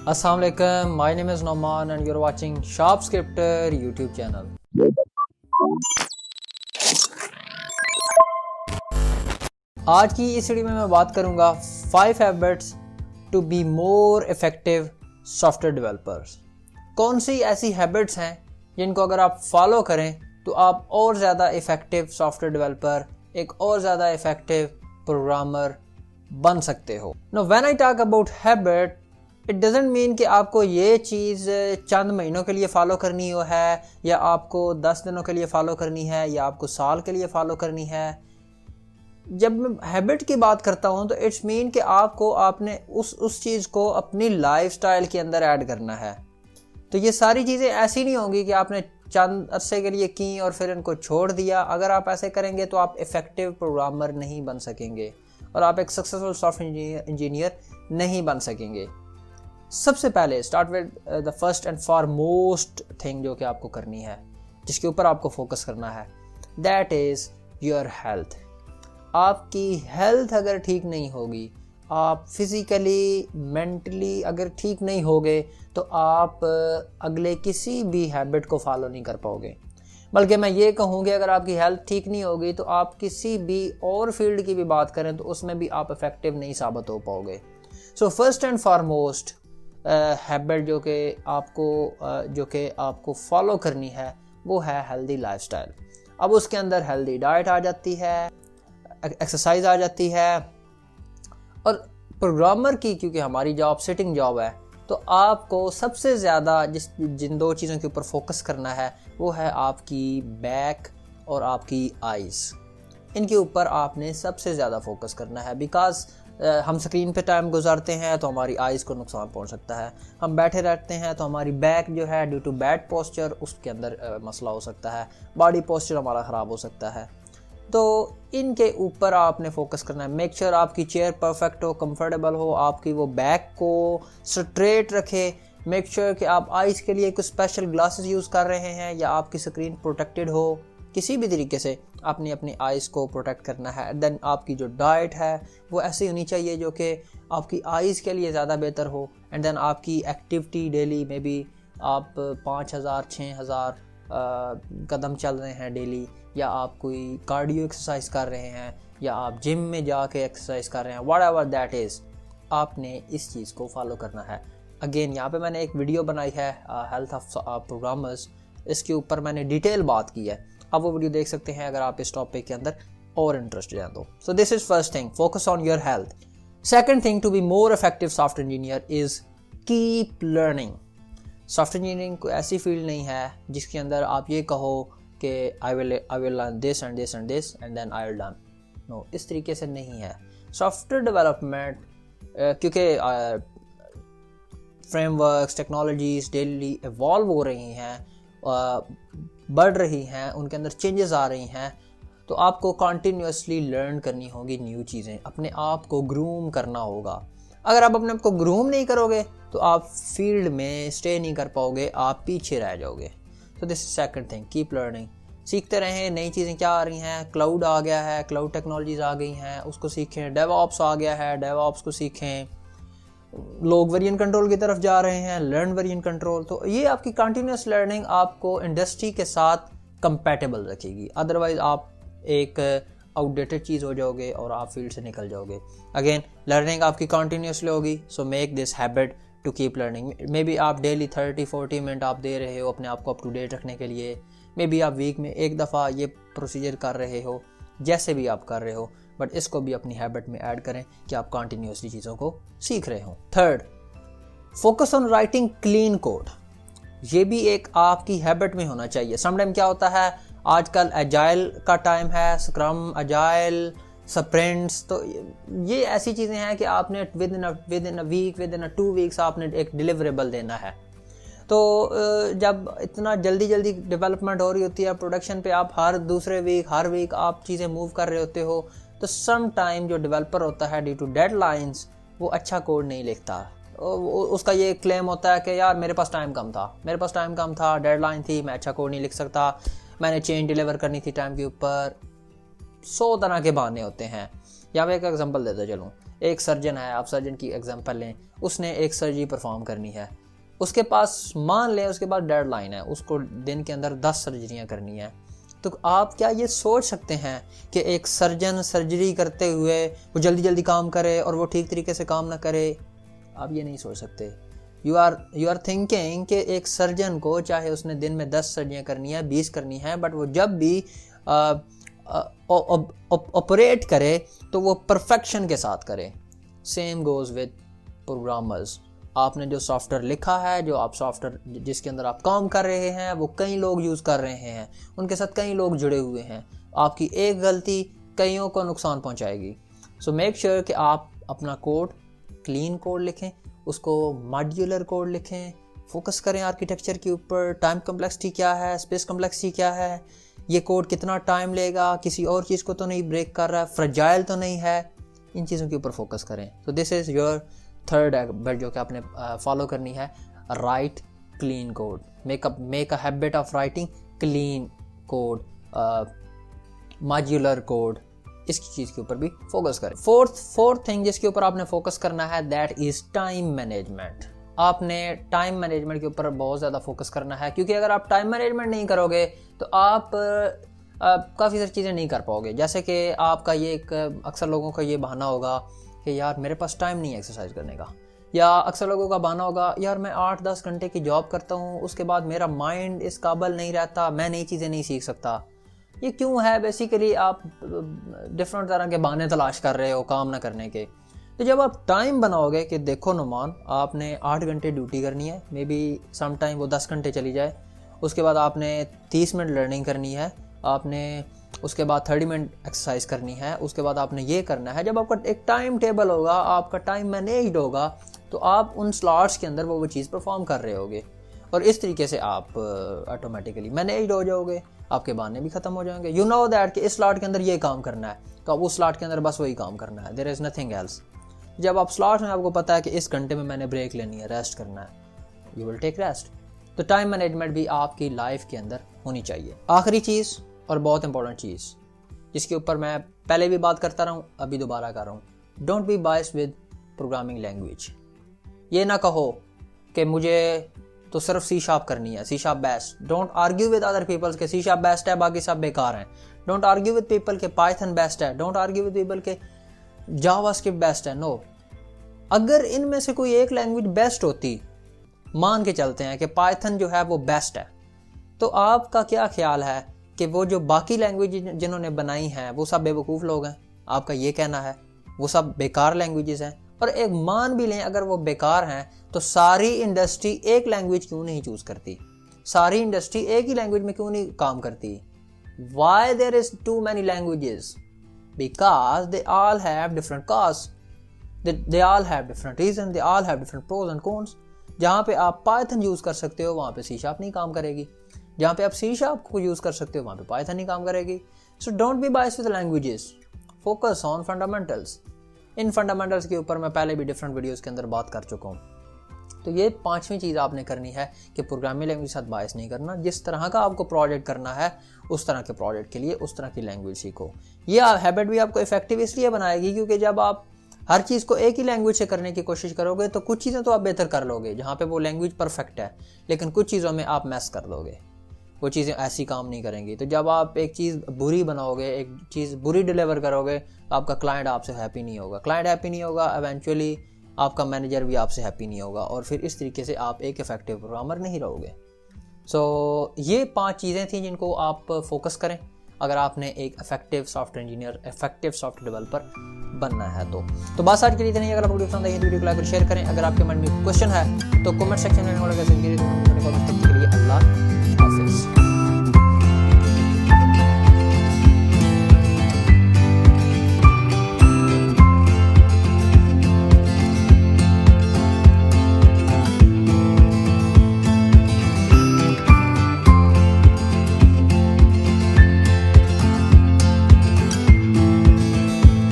Assalamu alaikum, my name is Noman and you're watching Sharp Scripter YouTube channel. आज की इस video में मैं बात करूंगा 5 habits to be more effective software developers. कौन सी ऐसी हैबिट्स हैं जिनको अगर आप फॉलो करें तो आप और ज़्यादा इफेक्टिव सॉफ्टवेयर डेवलपर, एक और ज़्यादा इफेक्टिव प्रोग्रामर बन सकते हो। Know when I talk about habit, it doesn't mean कि आपको ये चीज़ चंद महीनों के लिए फॉलो करनी हो है, या आपको 10 दिनों के लिए फॉलो करनी है, या आपको साल के लिए फॉलो करनी है। जब मैं हैबिट की बात करता हूँ तो इट्स मीन कि आपने उस चीज़ को अपनी लाइफस्टाइल के अंदर ऐड करना है। तो ये सारी चीज़ें ऐसी नहीं होंगी कि आपने चंद अरसे के लिए की और फिर इनको छोड़ दिया। अगर आप ऐसे करेंगे तो आप इफ़ेक्टिव प्रोग्रामर नहीं बन सकेंगे और आप एक सक्सेसफुल सॉफ्टवेयर इंजीनियर नहीं बन सकेंगे। सबसे पहले start with the first and foremost thing जो कि आपको करनी है, जिसके ऊपर आपको फोकस करना है, दैट इज़ योर हेल्थ। आपकी हेल्थ अगर ठीक नहीं होगी, आप फिज़िकली मेंटली अगर ठीक नहीं होगे तो आप अगले किसी भी हैबिट को फॉलो नहीं कर पाओगे। बल्कि मैं ये कहूँ कि अगर आपकी हेल्थ ठीक नहीं होगी तो आप किसी भी और फील्ड की भी बात करें तो उसमें भी आप इफ़ेक्टिव नहीं साबित हो पाओगे। So first and foremost habit जो कि आपको फॉलो करनी है वो है हेल्दी लाइफस्टाइल। अब उसके अंदर हेल्दी डाइट आ जाती है, एक्सरसाइज आ जाती है, और प्रोग्रामर की क्योंकि हमारी जॉब सिटिंग जॉब है तो आपको सबसे ज़्यादा जिन दो चीज़ों के ऊपर फोकस करना है वो है आपकी बैक और आपकी आइज़। इनके ऊपर आपने सबसे ज़्यादा फोकस करना है। बिकॉज हम स्क्रीन पे टाइम गुजारते हैं तो हमारी आइज़ को नुकसान पहुंच सकता है। हम बैठे रहते हैं तो हमारी बैक जो है ड्यू टू बैड पोस्चर उसके अंदर मसला हो सकता है, बॉडी पोस्चर हमारा ख़राब हो सकता है। तो इनके ऊपर आपने फोकस करना है। मेक श्योर आपकी चेयर परफेक्ट हो, कंफर्टेबल हो, आपकी वो बैक को स्ट्रेट रखे। मेक श्योर कि आप आइज़ के लिए कुछ स्पेशल ग्लासेस यूज़ कर रहे हैं या आपकी स्क्रीन प्रोटेक्टेड हो। किसी भी तरीके से आपने अपनी आइज़ को प्रोटेक्ट करना है। देन आपकी जो डाइट है वो ऐसी होनी चाहिए जो कि आपकी आइज़ के लिए ज़्यादा बेहतर हो। एंड देन आपकी एक्टिविटी डेली में भी आप 5000 6000 कदम चल रहे हैं डेली, या आप कोई कार्डियो एक्सरसाइज कर रहे हैं, या आप जिम में जाके एक्सरसाइज कर रहे हैं, व्हाट एवर दैट इज़, आपने इस चीज़ को फॉलो करना है। अगेन यहाँ पे मैंने एक वीडियो बनाई है हेल्थ ऑफ प्रोग्रामर्स, इसके ऊपर मैंने डिटेल बात की है। आप वो वीडियो देख सकते हैं अगर आप इस टॉपिक के अंदर और इंटरेस्टेड हैं तो। So this is first thing, focus on your health. Second thing to be more effective software engineer is keep learning. Software engineering कोई ऐसी फील्ड नहीं है जिसके अंदर आप ये कहो कि I will learn this and this and this and then I will done. No, इस तरीके से नहीं है। सॉफ्टवेयर डेवलपमेंट क्योंकि फ्रेमवर्क्स, टेक्नोलॉजीज डेली इवॉल्व हो रही हैं, बढ़ रही हैं, उनके अंदर चेंजेस आ रही हैं, तो आपको कॉन्टीन्यूसली लर्न करनी होगी न्यू चीज़ें, अपने आप को ग्रूम करना होगा। अगर आप अपने आप को ग्रूम नहीं करोगे तो आप फील्ड में स्टे नहीं कर पाओगे, आप पीछे रह जाओगे। तो this is second thing, keep learning. सीखते रहें, नई चीज़ें क्या आ रही हैं, क्लाउड आ गया है, क्लाउड टेक्नोलॉजीज आ गई हैं, उसको सीखें। डेवऑप्स आ गया है, डेवऑप्स को सीखें। लोग वेरिएंट कंट्रोल की तरफ जा रहे हैं, लर्न वेरिएंट कंट्रोल। तो ये आपकी कंटिन्यूस लर्निंग आपको इंडस्ट्री के साथ कंपैटिबल रखेगी, अदरवाइज आप एक आउटडेटेड चीज़ हो जाओगे और आप फील्ड से निकल जाओगे। अगेन लर्निंग आपकी कंटिन्यूसली होगी, so make this habit to keep learning. Maybe आप डेली 30-40 मिनट आप दे रहे हो अपने आप को अप टू डेट रखने के लिए, मे बी आप वीक में एक दफ़ा ये प्रोसीजर कर रहे हो, जैसे भी आप कर रहे हो, बट इसको भी अपनी हैबिट में ऐड करें कि आप कंटिन्यूसली चीज़ों को सीख रहे हो। Third, focus on writing clean code. ये भी एक आपकी हैबिट में होना चाहिए। समटाइम क्या होता है, आजकल एजाइल का टाइम है, स्क्रम, एजाइल, स्प्रिंट्स, तो ये ऐसी चीज़ें हैं कि आपने within a week, within a 2 weeks आपने एक डिलीवरेबल देना है। तो जब इतना जल्दी डेवलपमेंट हो रही होती है प्रोडक्शन पे, आप हर दूसरे वीक, हर वीक आप चीज़ें मूव कर रहे होते हो, तो सम टाइम जो डेवलपर होता है ड्यू टू डेडलाइंस वो अच्छा कोड नहीं लिखता। उसका ये क्लेम होता है कि यार मेरे पास टाइम कम था, डेडलाइन थी, मैं अच्छा कोड नहीं लिख सकता, मैंने चेंज डिलीवर करनी थी टाइम के ऊपर। 100 तरह के बहाने होते हैं। यहाँ पे एक एग्जांपल देता चलूँ, एक सर्जन है, आप सर्जन की एग्जांपल लें, उसने एक सर्जरी परफॉर्म करनी है, उसके पास मान लें उसके पास डेडलाइन है, उसको दिन के अंदर 10 सर्जरियाँ करनी है। तो आप क्या ये सोच सकते हैं कि एक सर्जन सर्जरी करते हुए वो जल्दी जल्दी काम करे और वो ठीक तरीके से काम ना करे? आप ये नहीं सोच सकते। यू आर थिंकिंग कि एक सर्जन को चाहे उसने दिन में 10 सर्जरियाँ करनी है, 20 करनी है, बट वो जब भी ऑपरेट करे तो वो परफेक्शन के साथ करे। Same goes with programmers. आपने जो सॉफ्टवेयर लिखा है, जो आप सॉफ्टवेयर जिसके अंदर आप काम कर रहे हैं, वो कई लोग यूज़ कर रहे हैं, उनके साथ कई लोग जुड़े हुए हैं। आपकी एक गलती कईयों को नुकसान पहुंचाएगी। सो मेक श्योर कि आप अपना कोड क्लीन कोड लिखें, उसको मॉड्यूलर कोड लिखें, फोकस करें आर्किटेक्चर के ऊपर, टाइम कम्प्लेक्सिटी क्या है, स्पेस कम्प्लेक्सिटी क्या है, ये कोड कितना टाइम लेगा, किसी और चीज़ को तो नहीं ब्रेक कर रहा है, फ्रेजाइल तो नहीं है, इन चीज़ों के ऊपर फोकस करें। सो this is your third habit जो कि आपने फॉलो करनी है, right clean code. Make a habit of writing clean code, modular code, इसकी चीज़ के ऊपर भी फोकस करें। फोर्थ थिंग जिसके ऊपर आपने फोकस करना है, दैट इज़ टाइम मैनेजमेंट। आपने टाइम मैनेजमेंट के ऊपर बहुत ज़्यादा फोकस करना है, क्योंकि अगर आप टाइम मैनेजमेंट नहीं करोगे तो आप काफ़ी सारी चीज़ें नहीं कर पाओगे। जैसे कि आपका ये एक अक्सर लोगों का ये बहाना होगा कि यार मेरे पास टाइम नहीं है एक्सरसाइज करने का, या अक्सर लोगों का बहाना होगा यार मैं 8-10 घंटे की जॉब करता हूँ, उसके बाद मेरा माइंड इस काबिल नहीं रहता, मैं नई चीज़ें नहीं सीख सकता। ये क्यों है? बेसिकली आप डिफरेंट तरह के बहाने तलाश कर रहे हो काम ना करने के। तो जब आप टाइम बनाओगे कि देखो नुमान, आपने 8 घंटे ड्यूटी करनी है, मे बी सम टाइम वो 10 घंटे चली जाए, उसके बाद आपने 30 मिनट लर्निंग करनी है, आपने उसके बाद 30 मिनट एक्सरसाइज करनी है, उसके बाद आपने ये करना है। जब आपका एक टाइम टेबल होगा, आपका टाइम मैनेज्ड होगा, तो आप उन स्लॉट्स के अंदर वो चीज़ परफॉर्म कर रहे होगे, और इस तरीके से आप ऑटोमेटिकली मैनेज्ड हो जाओगे, आपके बहाने भी ख़त्म हो जाएंगे। यू नो दैट कि इस स्लॉट के अंदर ये काम करना है, तो आप उस स्लॉट के अंदर बस वही काम करना है, देयर इज़ नथिंग एल्स। जब आप स्लॉट में आपको पता है कि इस घंटे में मैंने ब्रेक लेनी है, रेस्ट करना है, यू विल टेक रेस्ट। तो टाइम मैनेजमेंट भी आपकी लाइफ के अंदर होनी चाहिए। आखिरी चीज़ और बहुत इंपॉर्टेंट चीज़ जिसके ऊपर मैं पहले भी बात करता रहा हूँ, अभी दोबारा कर रहा हूँ, don't be biased with programming language. ये ना कहो कि मुझे तो सिर्फ सी शार्प करनी है, C sharp best. Don't argue with other peoples के सी शार्प बेस्ट है, बाकी सब बेकार हैं। डोंट आर्ग्यू विद पीपल के पाइथन बेस्ट है, डोंट आर्ग्यू विद पीपल के जावास्क्रिप्ट बेस्ट है। नो, अगर इनमें से कोई एक लैंग्वेज बेस्ट होती, मान के चलते हैं कि पाइथन जो है वो बेस्ट है, तो आपका क्या ख्याल है कि वो जो बाकी लैंग्वेज जिन्होंने बनाई हैं वो सब बेवकूफ़ लोग हैं? आपका ये कहना है वो सब बेकार लैंग्वेजेस हैं? और एक मान भी लें अगर वो बेकार हैं, तो सारी इंडस्ट्री एक लैंग्वेज क्यों नहीं चूज़ करती? सारी इंडस्ट्री एक ही लैंग्वेज में क्यों नहीं काम करती? Why there is too many languages? Because they all have different cost, they all have different reason, they all have different pros and cons. जहाँ पे आप पाइथन यूज़ कर सकते हो वहाँ पे सी शार्प नहीं काम करेगी, जहाँ पे आप सी शार्प को यूज़ कर सकते हो वहाँ पे पाइथन नहीं काम करेगी। So don't be biased with languages, focus on fundamentals. In fundamentals के ऊपर मैं पहले भी डिफरेंट वीडियोस के अंदर बात कर चुका हूँ। तो ये 5वीं चीज़ आपने करनी है कि प्रोग्रामिंग लैंग्वेज के साथ बायस नहीं करना। जिस तरह का आपको प्रोजेक्ट करना है उस तरह के प्रोजेक्ट के लिए उस तरह की लैंग्वेज सीखो। ये हैबिट भी आपको इफेक्टिव इसलिए बनाएगी क्योंकि जब आप हर चीज़ को एक ही लैंग्वेज से करने की कोशिश करोगे तो कुछ चीज़ें तो आप बेहतर कर लोगे जहाँ पे वो लैंग्वेज परफेक्ट है, लेकिन कुछ चीज़ों में आप मैस कर दोगे, वो चीज़ें ऐसी काम नहीं करेंगी। तो जब आप एक चीज़ बुरी बनाओगे, एक चीज़ बुरी डिलीवर करोगे, तो आपका क्लाइंट आपसे हैप्पी नहीं होगा, क्लाइंट हैप्पी नहीं होगा, इवेंचुअली आपका मैनेजर भी आपसे हैप्पी नहीं होगा, और फिर इस तरीके से आप एक इफेक्टिव प्रोग्रामर नहीं रहोगे। सो ये 5 चीज़ें थी जिनको आप फोकस करें अगर आपने एक effective software engineer, effective software developer बनना है। तो बस आज के लिए इतना ही। अगर आपको वीडियो पसंद आई तो वीडियो को लाइक और शेयर करें। अगर आपके मन में क्वेश्चन है तो कमेंट सेक्शन में अल्लाह